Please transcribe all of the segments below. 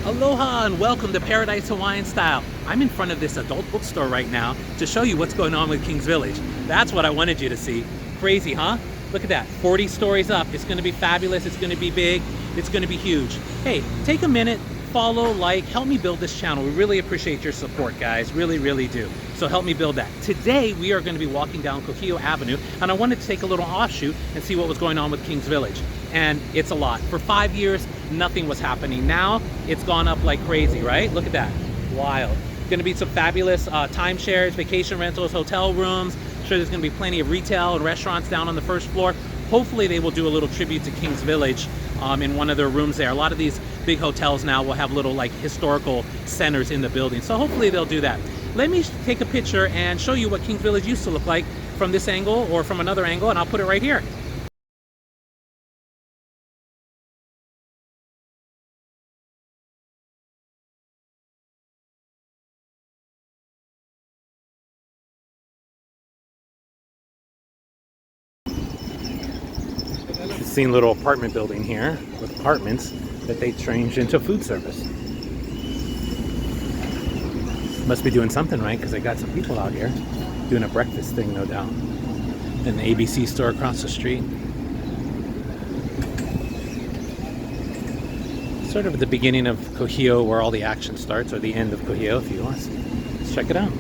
Aloha and welcome to Paradise Hawaiian Style. I'm in front of this adult bookstore right now to show you what's going on with Kings Village. That's what I wanted you to see. Crazy, huh? Look at that, 40 stories up. It's gonna be fabulous, it's gonna be big, it's gonna be huge. Hey, take a minute, follow, like, help me build this channel. We really appreciate your support, guys, really, really do. So help me build that. Today, we are gonna be walking down Kuhio Avenue, and I wanted to take a little offshoot and see what was going on with Kings Village. And it's a lot. For 5 years, nothing was happening. Now, it's gone up like crazy, right? Look at that, wild. Gonna be some fabulous timeshares, vacation rentals, hotel rooms. I'm sure there's gonna be plenty of retail and restaurants down on the first floor. Hopefully they will do a little tribute to Kings Village in one of their rooms there. A lot of these big hotels now will have little like historical centers in the building. So hopefully they'll do that. Let me take a picture and show you what Kings Village used to look like from this angle or from another angle, and I'll put it right here. You've seen little apartment building here with apartments that they changed into food service. Must be doing something right because they got some people out here doing a breakfast thing, no doubt. And the ABC store across the street. Sort of at the beginning of Kuhio where all the action starts, or the end of Kuhio if you want. Let's check it out.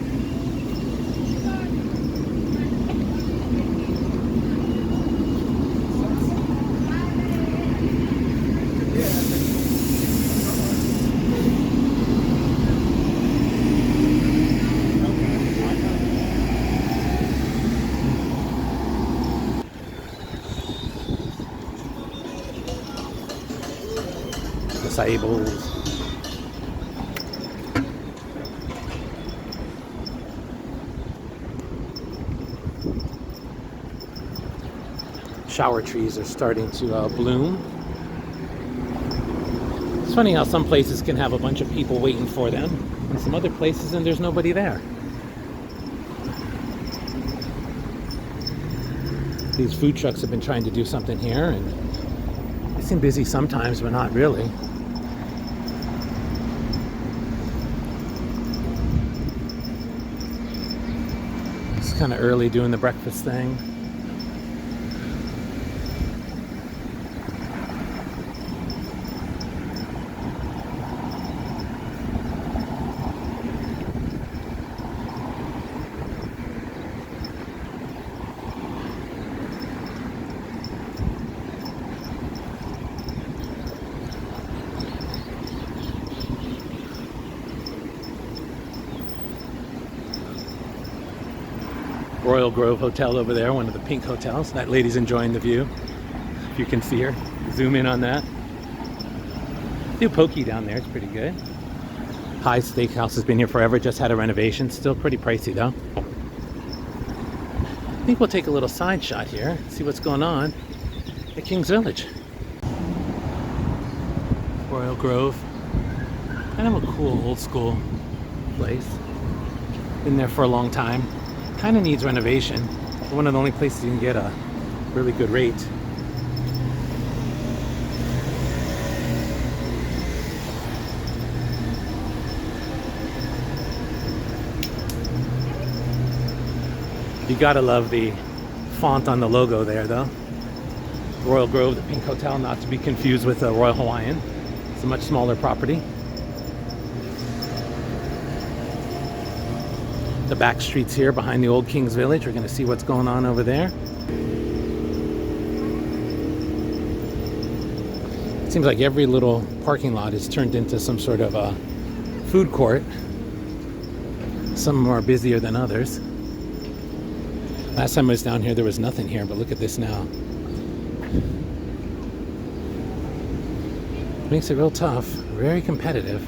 Disabled. Shower trees are starting to bloom. It's funny how some places can have a bunch of people waiting for them, and some other places and there's nobody there. These food trucks have been trying to do something here, and they seem busy sometimes, but not really. It's kind of early doing the breakfast thing. Royal Grove Hotel over there, one of the pink hotels. That lady's enjoying the view. If you can see her, zoom in on that. New pokey down there, it's pretty good. High Steakhouse has been here forever, just had a renovation. Still pretty pricey though. I think we'll take a little side shot here, see what's going on at Kings Village. Royal Grove. Kind of a cool old school place. Been there for a long time. Kind of needs renovation. One of the only places you can get a really good rate. You gotta love the font on the logo there though. Royal Grove, the pink hotel, not to be confused with the Royal Hawaiian. It's a much smaller property. The back streets here behind the old Kings Village. We're going to see what's going on over there. It seems like every little parking lot is turned into some sort of a food court. Some are busier than others. Last time I was down here there was nothing here, but look at this now. Makes it real tough, very competitive.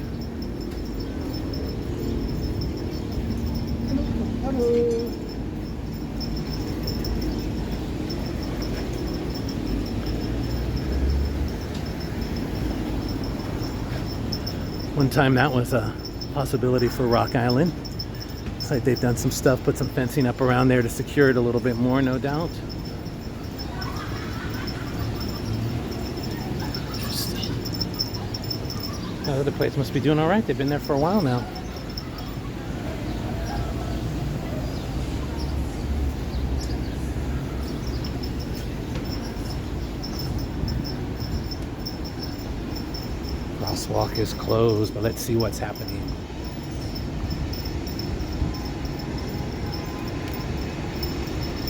One time that was a possibility for Rock Island. Looks like they've done some stuff, put some fencing up around there to secure it a little bit more, no doubt. other place must be doing all right. They've been there for a while now. Crosswalk is closed, but let's see what's happening.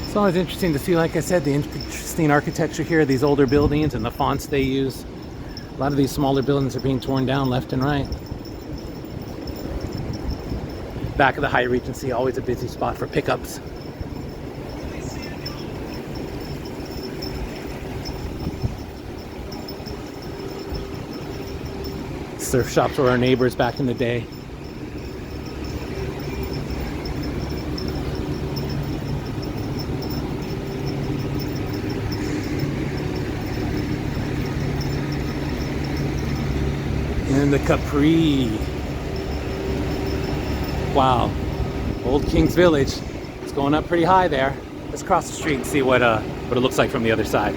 It's always interesting to see, like I said, the interesting architecture here, these older buildings and the fonts they use. A lot of these smaller buildings are being torn down left and right. Back of the Hyatt Regency, always a busy spot for pickups. Surf shops were our neighbors back in the day. And the Capri. Wow. Old Kings Village. It's going up pretty high there. Let's cross the street and see what it looks like from the other side.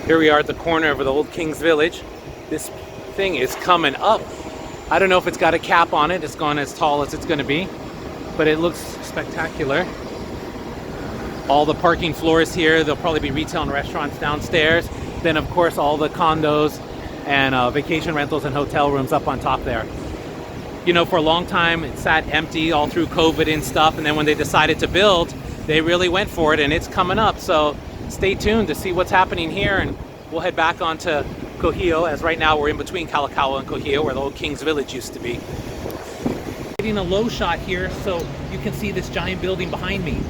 Here we are at the corner of the Old Kings Village. This thing is coming up. I don't know if it's got a cap on it. It's gone as tall as it's going to be, but it looks spectacular. All the parking floors here. There'll probably be retail and restaurants downstairs. Then, of course, all the condos and vacation rentals and hotel rooms up on top there. You know, for a long time, it sat empty all through COVID and stuff. And then when they decided to build, they really went for it, and it's coming up. So stay tuned to see what's happening here, and we'll head back onto Kuhio, as right now we're in between Kalakaua and Kuhio, where the old Kings Village used to be. Getting a low shot here so you can see this giant building behind me.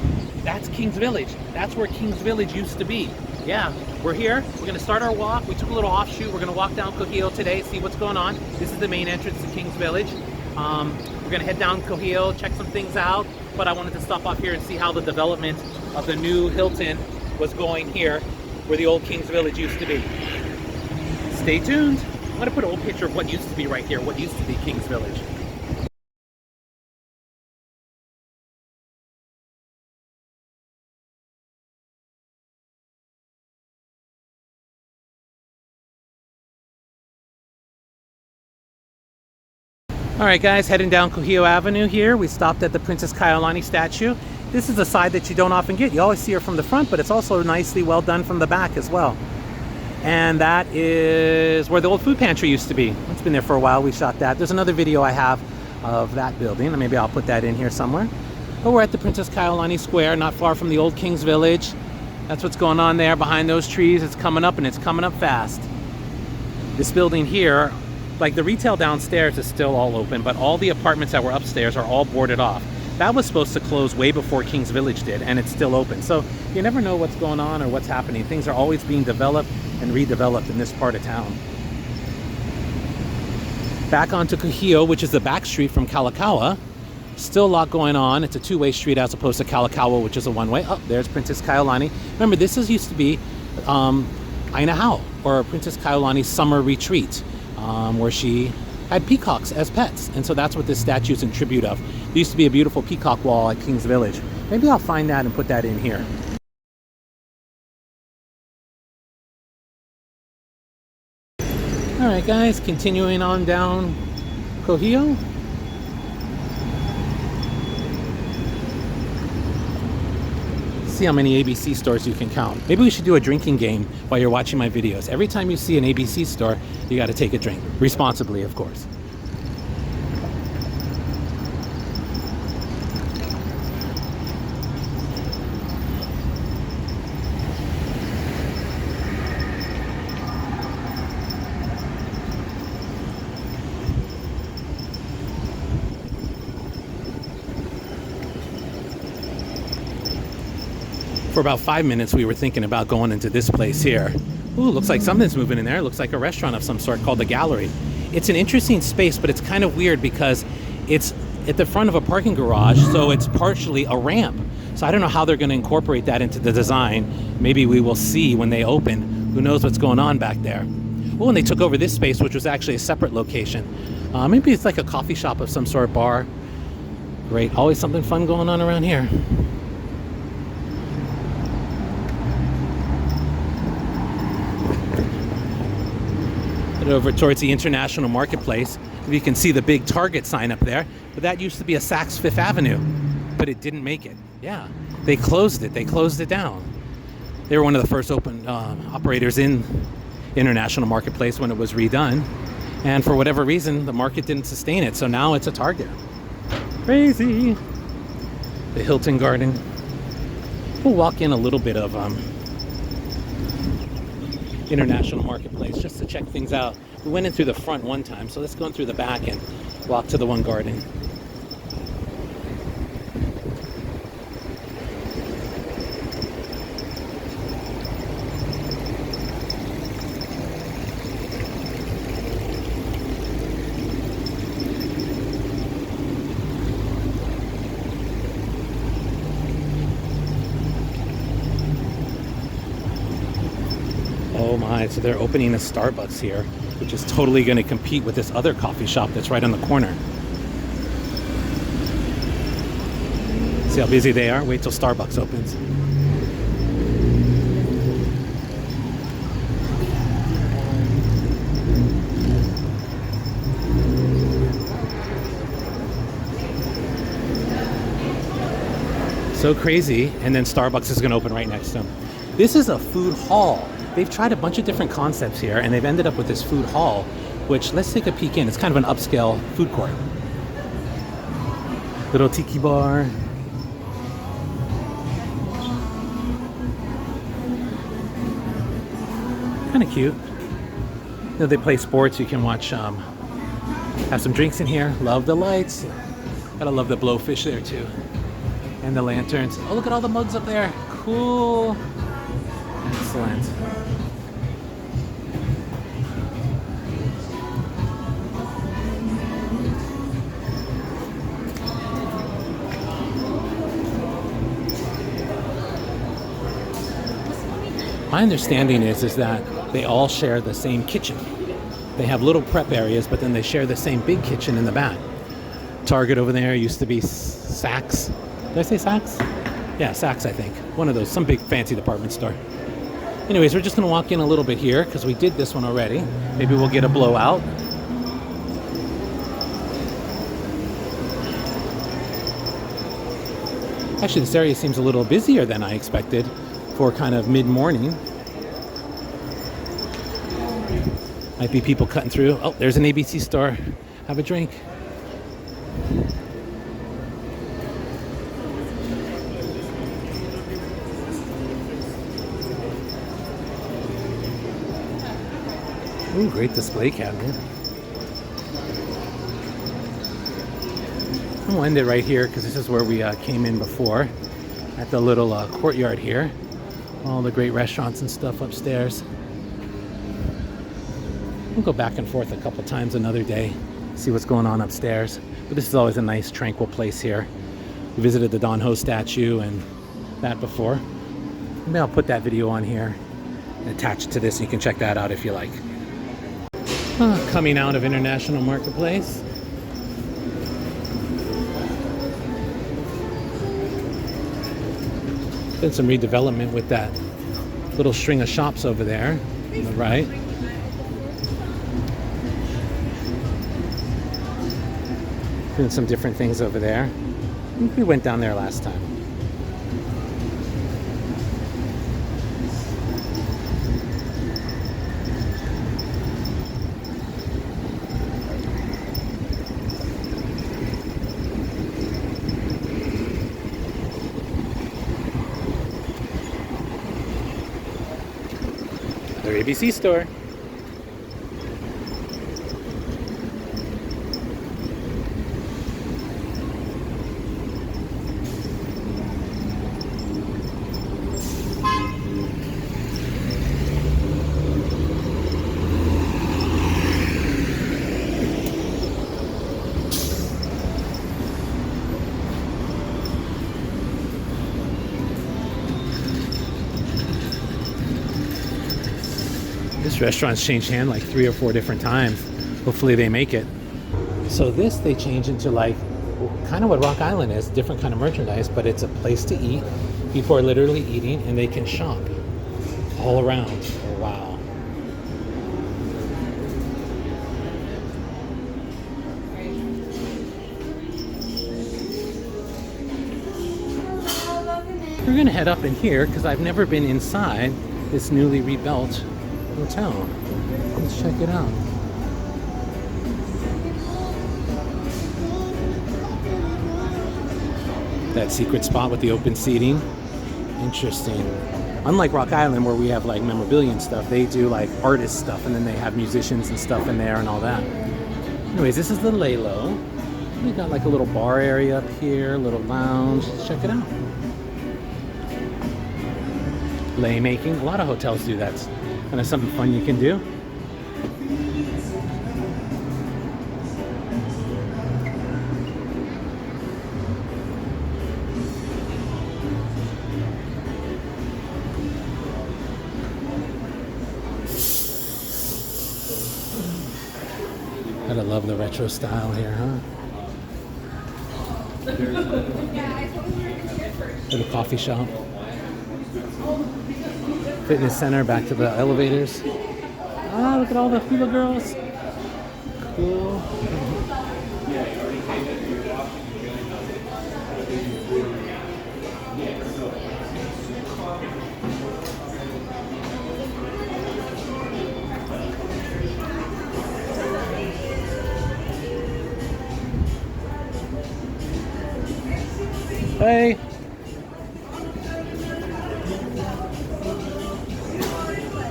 That's Kings Village. That's where Kings Village used to be. Yeah, we're here. We're going to start our walk. We took a little offshoot. We're going to walk down Kuhio today, see what's going on. This is the main entrance to Kings Village. We're going to head down Kuhio, check some things out, but I wanted to stop off here and see how the development of the new Hilton was going here, where the old Kings Village used to be. Stay tuned. I'm going to put an old picture of what used to be right here, what used to be Kings Village. All right, guys, heading down Kuhio Avenue here. We stopped at the Princess Kaiulani statue. This is a side that you don't often get. You always see her from the front, but it's also nicely well done from the back as well. And that is where the old food pantry used to be. It's been there for a while. We shot that. There's another video I have of that building. Maybe I'll put that in here somewhere. But we're at the Princess Kaiulani Square, not far from the old Kings Village. That's what's going on there behind those trees. It's coming up, and it's coming up fast. This building here, like the retail downstairs is still all open, but all the apartments that were upstairs are all boarded off. That was supposed to close way before Kings Village did, and it's still open. So you never know what's going on or what's happening. Things are always being developed and redeveloped in this part of town. Back onto Kuhio, which is the back street from Kalakaua. Still a lot going on. It's a two-way street as opposed to Kalakaua, which is a one-way. Oh, there's Princess Kaiulani. Remember, this used to be Aina Hao, or Princess Kaiulani's summer retreat, where she had peacocks as pets. And so that's what this statue is in tribute of. There used to be a beautiful peacock wall at Kings Village. Maybe I'll find that and put that in here. All right, guys, continuing on down Kuhio. See how many ABC stores you can count. Maybe we should do a drinking game while you're watching my videos. Every time you see an ABC store, you got to take a drink. Responsibly, of course. For about 5 minutes, we were thinking about going into this place here. Ooh, looks like something's moving in there. It looks like a restaurant of some sort called The Gallery. It's an interesting space, but it's kind of weird because it's at the front of a parking garage, so it's partially a ramp. So I don't know how they're going to incorporate that into the design. Maybe we will see when they open. Who knows what's going on back there. Well, and they took over this space, which was actually a separate location. Maybe it's like a coffee shop of some sort, bar. Great, always something fun going on around here. Head over towards the International Marketplace. You can see the big Target sign up there, but that used to be a Saks Fifth Avenue, but it didn't make it. Yeah, they closed it. They closed it down. They were one of the first open operators in International Marketplace when it was redone, and for whatever reason, the market didn't sustain it, so now it's a Target. Crazy. The Hilton Garden. We'll walk in a little bit of International Marketplace just to check things out. We went in through the front one time, so let's go in through the back and walk to the one garden. Oh my, so they're opening a Starbucks here, which is totally going to compete with this other coffee shop that's right on the corner. See how busy they are? Wait till Starbucks opens. So crazy, and then Starbucks is going to open right next to them. This is a food hall. They've tried a bunch of different concepts here, and they've ended up with this food hall, which, let's take a peek in. It's kind of an upscale food court. Little tiki bar. Kind of cute. You know, they play sports. You can watch, have some drinks in here. Love the lights. Gotta love the blowfish there too. And the lanterns. Oh, look at all the mugs up there. Cool. Excellent. My understanding is that they all share the same kitchen. They have little prep areas, but then they share the same big kitchen in the back. Target over there used to be Saks. Did I say Saks? Yeah, Saks, I think. One of those, some big fancy department store. Anyways, we're just gonna walk in a little bit here because we did this one already. Maybe we'll get a blowout. Actually, this area seems a little busier than I expected for kind of mid-morning. Might be people cutting through. Oh, there's an ABC store. Have a drink. Ooh, great display cabinet. We'll end it right here because this is where we came in before, at the little courtyard here. All the great restaurants and stuff upstairs. We'll go back and forth a couple times another day, see what's going on upstairs. But this is always a nice, tranquil place here. We visited the Don Ho statue and that before. Maybe I'll put that video on here attached to this. You can check that out if you like. Coming out of International Marketplace. Been some redevelopment with that little string of shops over there on the right. Doing some different things over there. I think we went down there last time. Their ABC store. This restaurant's changed hand like 3 or 4 different times. Hopefully they make it. So this they change into like kind of what Rock Island is, different kind of merchandise, but it's a place to eat. People are literally eating and they can shop all around. Oh, wow. We're gonna head up in here because I've never been inside this newly rebuilt hotel. Let's check it out. That secret spot with the open seating. Interesting. Unlike Rock Island where we have like memorabilia and stuff, they do like artist stuff and then they have musicians and stuff in there and all that. Anyways, this is the Lalo. We got like a little bar area up here, a little lounge. Let's check it out. Lei making. A lot of hotels do that. It's kind of something fun you can do. Gotta love the retro style here, huh? Little coffee shop. Fitness center, back to the elevators. Ah, look at all the hula girls. Cool. Hey.